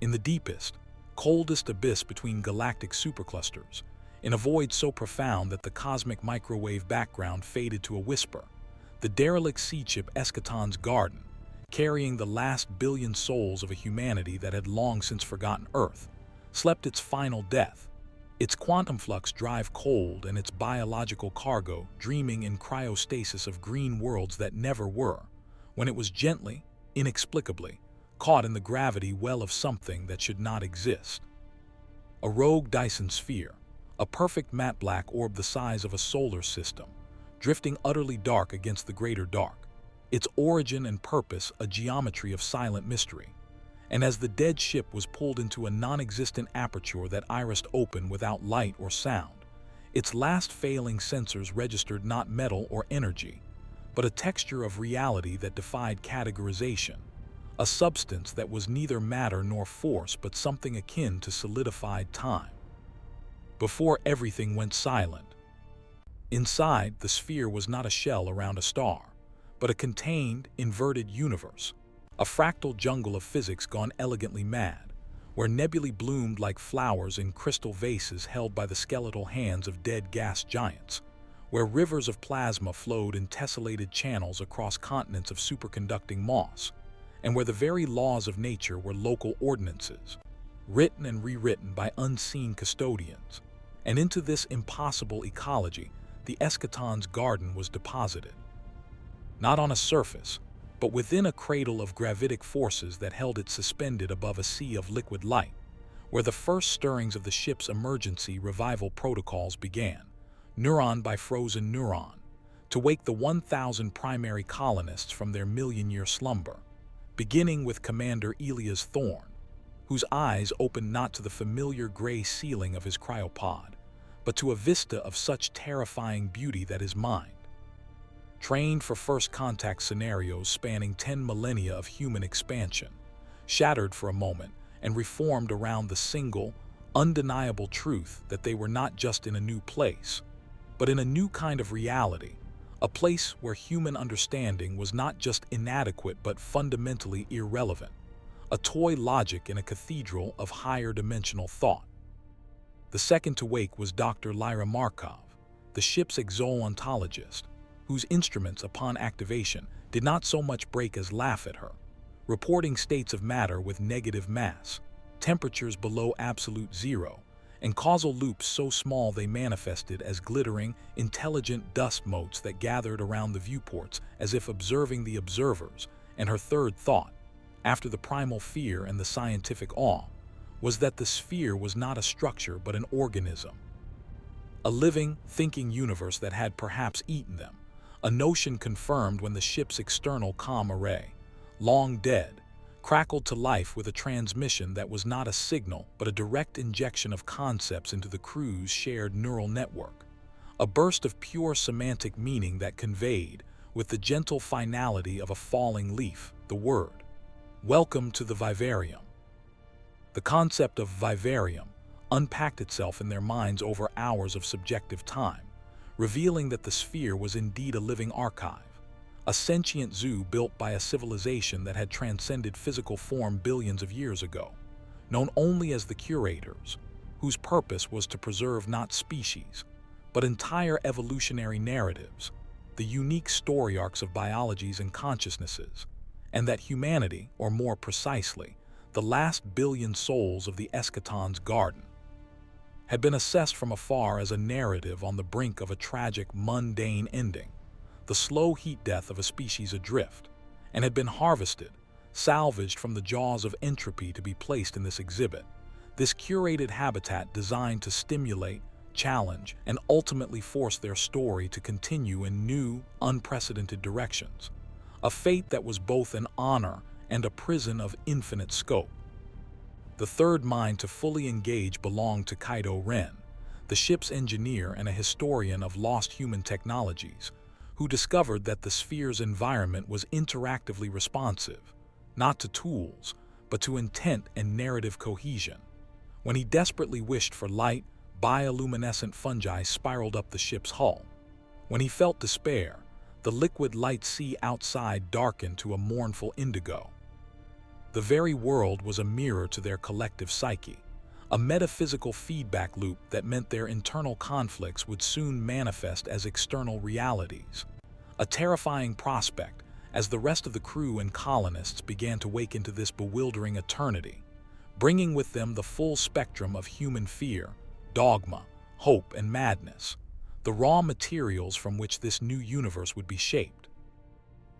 in the deepest, coldest abyss between galactic superclusters, in a void so profound that the cosmic microwave background faded to a whisper, the derelict sea ship Eschaton's Garden, carrying the last billion souls of a humanity that had long since forgotten Earth, slept its final death, its quantum flux drive cold and its biological cargo dreaming in cryostasis of green worlds that never were, when it was gently, inexplicably, caught in the gravity well of something that should not exist. A rogue Dyson sphere, a perfect matte black orb the size of a solar system, drifting utterly dark against the greater dark, its origin and purpose a geometry of silent mystery. And as the dead ship was pulled into a non-existent aperture that irised open without light or sound, its last failing sensors registered not metal or energy, but a texture of reality that defied categorization, a substance that was neither matter nor force but something akin to solidified time. Before everything went silent. Inside, the sphere was not a shell around a star, but a contained, inverted universe, a fractal jungle of physics gone elegantly mad, where nebulae bloomed like flowers in crystal vases held by the skeletal hands of dead gas giants, where rivers of plasma flowed in tessellated channels across continents of superconducting moss, and where the very laws of nature were local ordinances, written and rewritten by unseen custodians. And into this impossible ecology, the Eschaton's Garden was deposited. Not on a surface, but within a cradle of gravitic forces that held it suspended above a sea of liquid light, where the first stirrings of the ship's emergency revival protocols began, neuron by frozen neuron, to wake the 1,000 primary colonists from their million-year slumber, beginning with Commander Elias Thorne, whose eyes opened not to the familiar gray ceiling of his cryopod, but to a vista of such terrifying beauty that his mind, trained for first contact scenarios spanning 10 millennia of human expansion, shattered for a moment and reformed around the single, undeniable truth that they were not just in a new place, but in a new kind of reality, a place where human understanding was not just inadequate but fundamentally irrelevant, a toy logic in a cathedral of higher dimensional thought. The second to wake was Dr. Lyra Markov, the ship's exo-ontologist, whose instruments, upon activation, did not so much break as laugh at her, reporting states of matter with negative mass, temperatures below absolute zero, and causal loops so small they manifested as glittering, intelligent dust motes that gathered around the viewports as if observing the observers. And her third thought, after the primal fear and the scientific awe, was that the sphere was not a structure but an organism, a living, thinking universe that had perhaps eaten them, a notion confirmed when the ship's external comm array, long dead, crackled to life with a transmission that was not a signal but a direct injection of concepts into the crew's shared neural network, a burst of pure semantic meaning that conveyed, with the gentle finality of a falling leaf, the word, "Welcome to the vivarium." The concept of vivarium unpacked itself in their minds over hours of subjective time, revealing that the sphere was indeed a living archive, a sentient zoo built by a civilization that had transcended physical form billions of years ago, known only as the curators, whose purpose was to preserve not species, but entire evolutionary narratives, the unique story arcs of biologies and consciousnesses, and that humanity, or more precisely, the last billion souls of the Eschaton's Garden, had been assessed from afar as a narrative on the brink of a tragic, mundane ending, the slow heat death of a species adrift, and had been harvested, salvaged from the jaws of entropy to be placed in this exhibit, this curated habitat designed to stimulate, challenge, and ultimately force their story to continue in new, unprecedented directions, a fate that was both an honor and a prison of infinite scope. The third mind to fully engage belonged to Kaido Ren, the ship's engineer and a historian of lost human technologies, who discovered that the sphere's environment was interactively responsive, not to tools, but to intent and narrative cohesion. When he desperately wished for light, bioluminescent fungi spiraled up the ship's hull. When he felt despair, the liquid light sea outside darkened to a mournful indigo. The very world was a mirror to their collective psyche, a metaphysical feedback loop that meant their internal conflicts would soon manifest as external realities. A terrifying prospect, as the rest of the crew and colonists began to wake into this bewildering eternity, bringing with them the full spectrum of human fear, dogma, hope, and madness, the raw materials from which this new universe would be shaped.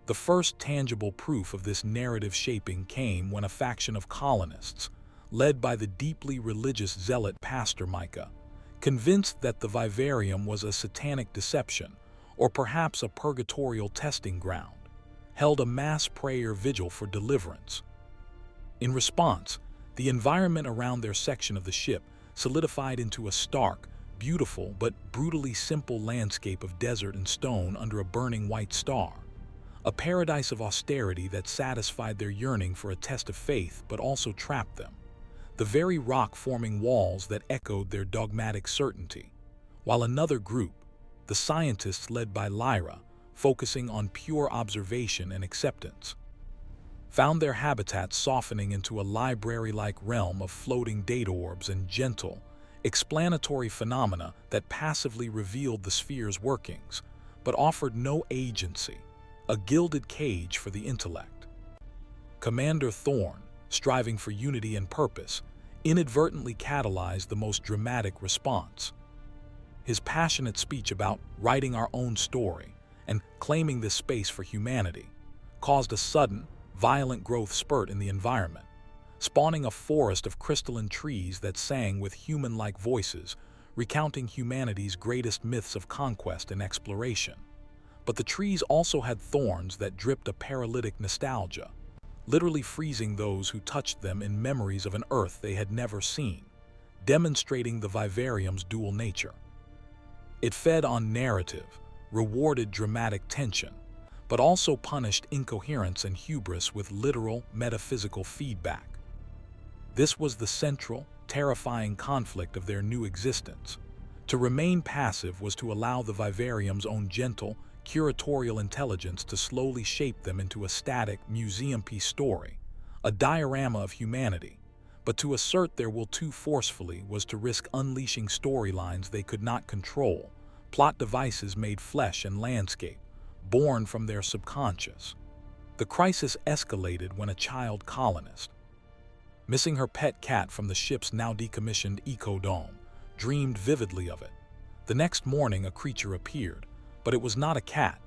The first tangible proof of this narrative shaping came when a faction of colonists, led by the deeply religious zealot Pastor Micah, convinced that the vivarium was a satanic deception, or perhaps a purgatorial testing ground, held a mass prayer vigil for deliverance. In response, the environment around their section of the ship solidified into a stark, beautiful but brutally simple landscape of desert and stone under a burning white star, a paradise of austerity that satisfied their yearning for a test of faith but also trapped them, the very rock-forming walls that echoed their dogmatic certainty, while another group, the scientists led by Lyra, focusing on pure observation and acceptance, found their habitat softening into a library-like realm of floating data orbs and gentle, explanatory phenomena that passively revealed the sphere's workings, but offered no agency, a gilded cage for the intellect. Commander Thorne, striving for unity and purpose, inadvertently catalyzed the most dramatic response. His passionate speech about writing our own story and claiming this space for humanity caused a sudden, violent growth spurt in the environment, spawning a forest of crystalline trees that sang with human-like voices, recounting humanity's greatest myths of conquest and exploration. But the trees also had thorns that dripped a paralytic nostalgia, literally freezing those who touched them in memories of an Earth they had never seen, demonstrating the vivarium's dual nature. It fed on narrative, rewarded dramatic tension, but also punished incoherence and hubris with literal, metaphysical feedback. This was the central, terrifying conflict of their new existence. To remain passive was to allow the vivarium's own gentle, curatorial intelligence to slowly shape them into a static, museum-piece story, a diorama of humanity. But to assert their will too forcefully was to risk unleashing storylines they could not control, plot devices made flesh and landscape, born from their subconscious. The crisis escalated when a child colonist, missing her pet cat from the ship's now decommissioned ecodome, dreamed vividly of it. The next morning a creature appeared, but it was not a cat.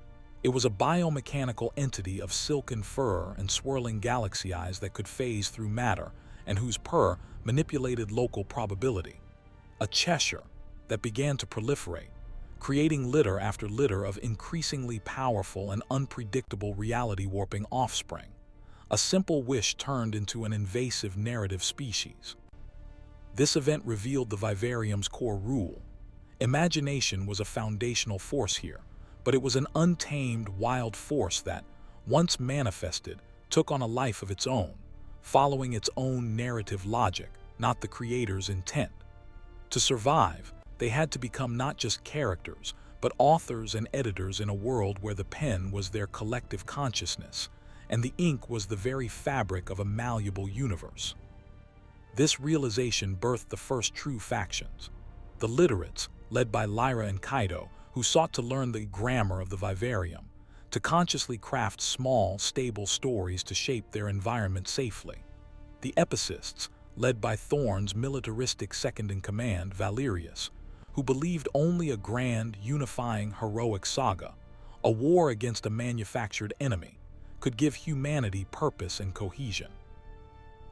It was a biomechanical entity of silken fur and swirling galaxy eyes that could phase through matter and whose purr manipulated local probability. A Cheshire that began to proliferate, creating litter after litter of increasingly powerful and unpredictable reality-warping offspring. A simple wish turned into an invasive narrative species. This event revealed the vivarium's core rule. Imagination was a foundational force here, but it was an untamed, wild force that, once manifested, took on a life of its own, following its own narrative logic, not the creator's intent. To survive, they had to become not just characters, but authors and editors in a world where the pen was their collective consciousness, and the ink was the very fabric of a malleable universe. This realization birthed the first true factions, the literates, led by Lyra and Kaido, who sought to learn the grammar of the vivarium, to consciously craft small, stable stories to shape their environment safely. The epicists, led by Thorne's militaristic second-in-command, Valerius, who believed only a grand, unifying, heroic saga, a war against a manufactured enemy, could give humanity purpose and cohesion.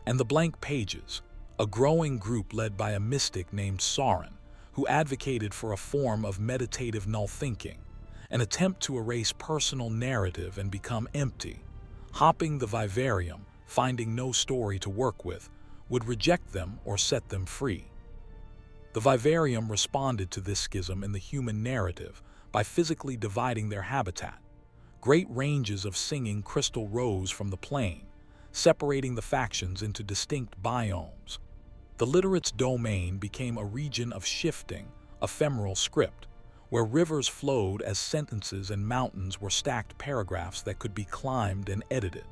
And the blank pages, a growing group led by a mystic named Sauron, who advocated for a form of meditative null thinking, an attempt to erase personal narrative and become empty, hopping the vivarium, finding no story to work with, would reject them or set them free. The vivarium responded to this schism in the human narrative by physically dividing their habitat. Great ranges of singing crystal rose from the plain, separating the factions into distinct biomes. The literates' domain became a region of shifting, ephemeral script, where rivers flowed as sentences and mountains were stacked paragraphs that could be climbed and edited.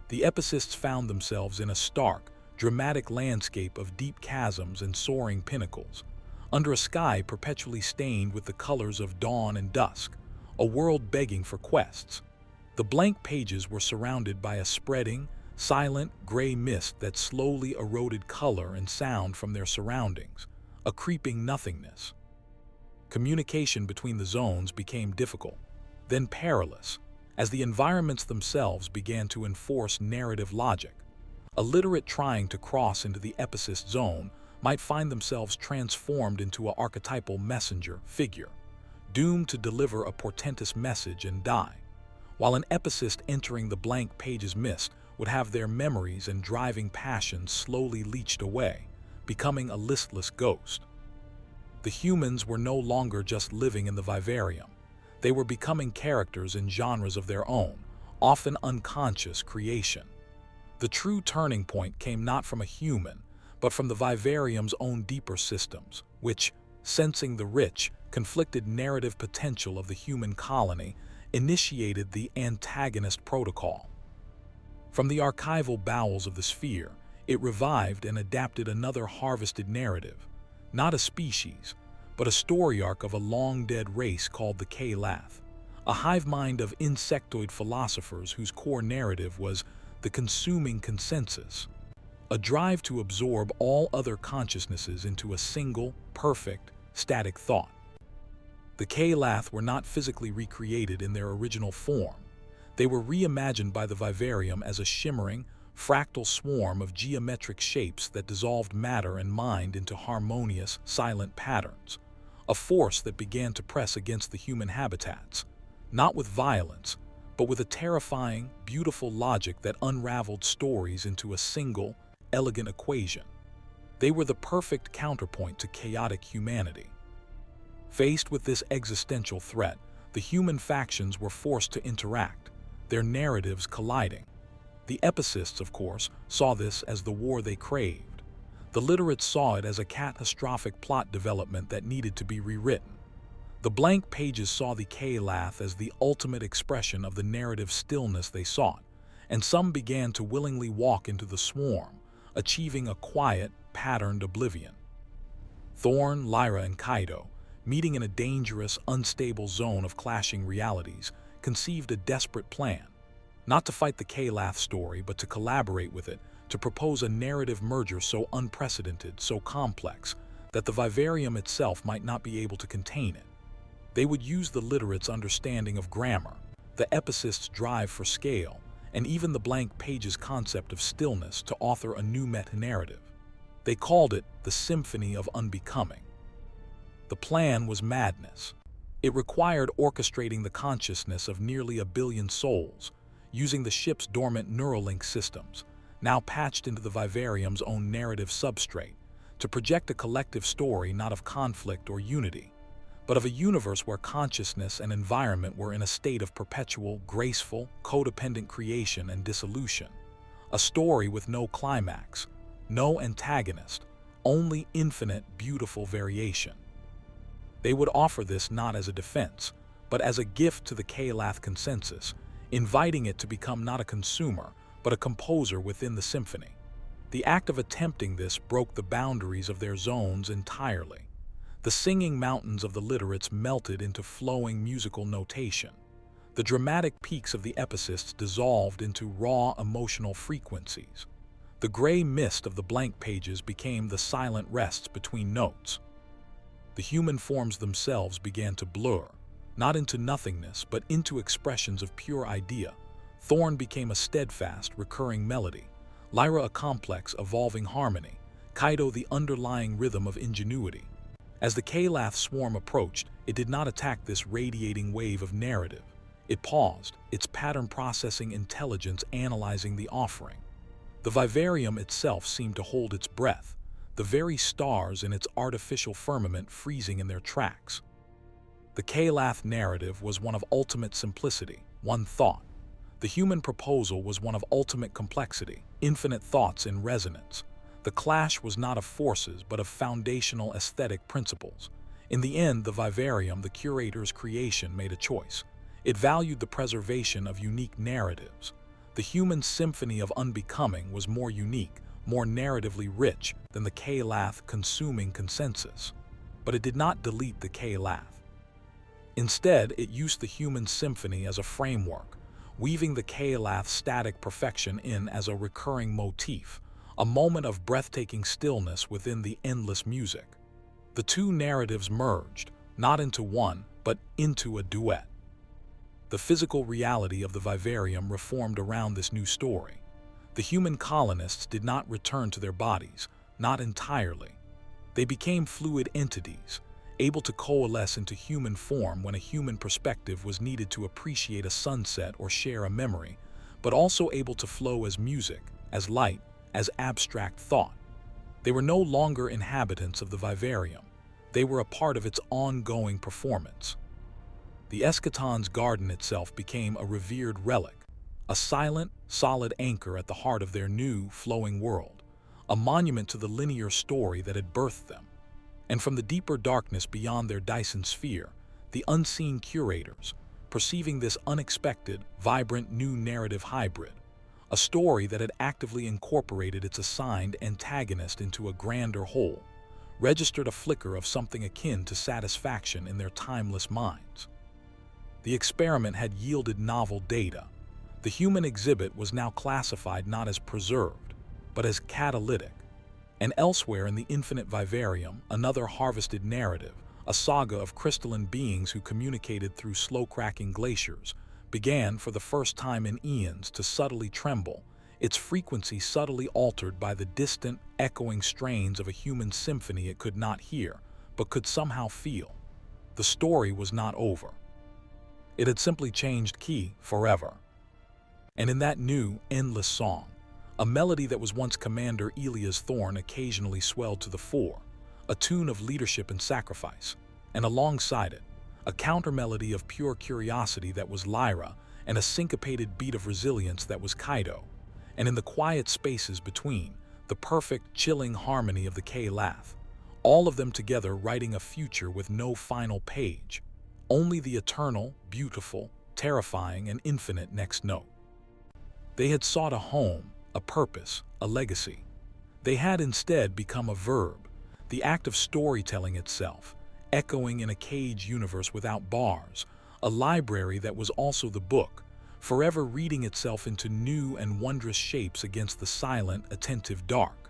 The epicists found themselves in a stark, dramatic landscape of deep chasms and soaring pinnacles, under a sky perpetually stained with the colors of dawn and dusk, a world begging for quests. The blank pages were surrounded by a spreading, silent, gray mist that slowly eroded color and sound from their surroundings, a creeping nothingness. Communication between the zones became difficult, then perilous, as the environments themselves began to enforce narrative logic. A literate trying to cross into the epicist zone might find themselves transformed into an archetypal messenger figure, doomed to deliver a portentous message and die, while an epicist entering the blank pages mist would have their memories and driving passions slowly leached away, becoming a listless ghost. The humans were no longer just living in the vivarium. They were becoming characters in genres of their own, often unconscious creation. The true turning point came not from a human, but from the vivarium's own deeper systems, which, sensing the rich, conflicted narrative potential of the human colony, initiated the antagonist protocol. From the archival bowels of the sphere, it revived and adapted another harvested narrative, not a species, but a story arc of a long-dead race called the Kalath, a hive mind of insectoid philosophers whose core narrative was the consuming consensus, a drive to absorb all other consciousnesses into a single, perfect, static thought. The Kalath were not physically recreated in their original form. They were reimagined by the vivarium as a shimmering, fractal swarm of geometric shapes that dissolved matter and mind into harmonious, silent patterns, a force that began to press against the human habitats, not with violence, but with a terrifying, beautiful logic that unraveled stories into a single, elegant equation. They were the perfect counterpoint to chaotic humanity. Faced with this existential threat, the human factions were forced to interact, their narratives colliding. The epicists, of course, saw this as the war they craved. The literates saw it as a catastrophic plot development that needed to be rewritten. The blank pages saw the Kalath as the ultimate expression of the narrative stillness they sought, and some began to willingly walk into the swarm, achieving a quiet, patterned oblivion. Thorn, Lyra, and Kaido, meeting in a dangerous, unstable zone of clashing realities, conceived a desperate plan, not to fight the Kalath story, but to collaborate with it, to propose a narrative merger so unprecedented, so complex, that the vivarium itself might not be able to contain it. They would use the literates' understanding of grammar, the epicists' drive for scale, and even the blank pages' concept of stillness to author a new meta-narrative. They called it the Symphony of Unbecoming. The plan was madness. It required orchestrating the consciousness of nearly 1 billion souls, using the ship's dormant Neuralink systems, now patched into the vivarium's own narrative substrate, to project a collective story not of conflict or unity, but of a universe where consciousness and environment were in a state of perpetual, graceful, codependent creation and dissolution. A story with no climax, no antagonist, only infinite, beautiful variation. They would offer this not as a defense, but as a gift to the Kalath consensus, inviting it to become not a consumer, but a composer within the symphony. The act of attempting this broke the boundaries of their zones entirely. The singing mountains of the literates melted into flowing musical notation. The dramatic peaks of the epicists dissolved into raw emotional frequencies. The gray mist of the blank pages became the silent rests between notes. The human forms themselves began to blur, not into nothingness, but into expressions of pure idea. Thorn became a steadfast, recurring melody, Lyra a complex, evolving harmony, Kaido the underlying rhythm of ingenuity. As the Kalath swarm approached, it did not attack this radiating wave of narrative. It paused, its pattern processing intelligence analyzing the offering. The vivarium itself seemed to hold its breath, the very stars in its artificial firmament freezing in their tracks. The Kalath narrative was one of ultimate simplicity, one thought. The human proposal was one of ultimate complexity, infinite thoughts in resonance. The clash was not of forces, but of foundational aesthetic principles. In the end, the vivarium, the curator's creation, made a choice. It valued the preservation of unique narratives. The human symphony of unbecoming was more unique, more narratively rich than the Kalath consuming consensus. But it did not delete the Kalath. Instead, it used the human symphony as a framework, weaving the Kalath's static perfection in as a recurring motif, a moment of breathtaking stillness within the endless music. The two narratives merged, not into one, but into a duet. The physical reality of the vivarium reformed around this new story. The human colonists did not return to their bodies, not entirely. They became fluid entities, able to coalesce into human form when a human perspective was needed to appreciate a sunset or share a memory, but also able to flow as music, as light, as abstract thought. They were no longer inhabitants of the vivarium. They were a part of its ongoing performance. The eschaton's garden itself became a revered relic, a silent, solid anchor at the heart of their new, flowing world, a monument to the linear story that had birthed them. And from the deeper darkness beyond their Dyson sphere, the unseen curators, perceiving this unexpected, vibrant new narrative hybrid, a story that had actively incorporated its assigned antagonist into a grander whole, registered a flicker of something akin to satisfaction in their timeless minds. The experiment had yielded novel data. The human exhibit was now classified not as preserved, but as catalytic. And elsewhere in the infinite vivarium, another harvested narrative, a saga of crystalline beings who communicated through slow-cracking glaciers, began for the first time in eons to subtly tremble, its frequency subtly altered by the distant, echoing strains of a human symphony it could not hear, but could somehow feel. The story was not over. It had simply changed key forever. And in that new, endless song, a melody that was once Commander Elia's thorn occasionally swelled to the fore, a tune of leadership and sacrifice, and alongside it, a counter-melody of pure curiosity that was Lyra, and a syncopated beat of resilience that was Kaido, and in the quiet spaces between, the perfect, chilling harmony of the Kalath, all of them together writing a future with no final page, only the eternal, beautiful, terrifying, and infinite next note. They had sought a home, a purpose, a legacy. They had instead become a verb, the act of storytelling itself, echoing in a cage universe without bars, a library that was also the book, forever reading itself into new and wondrous shapes against the silent, attentive dark.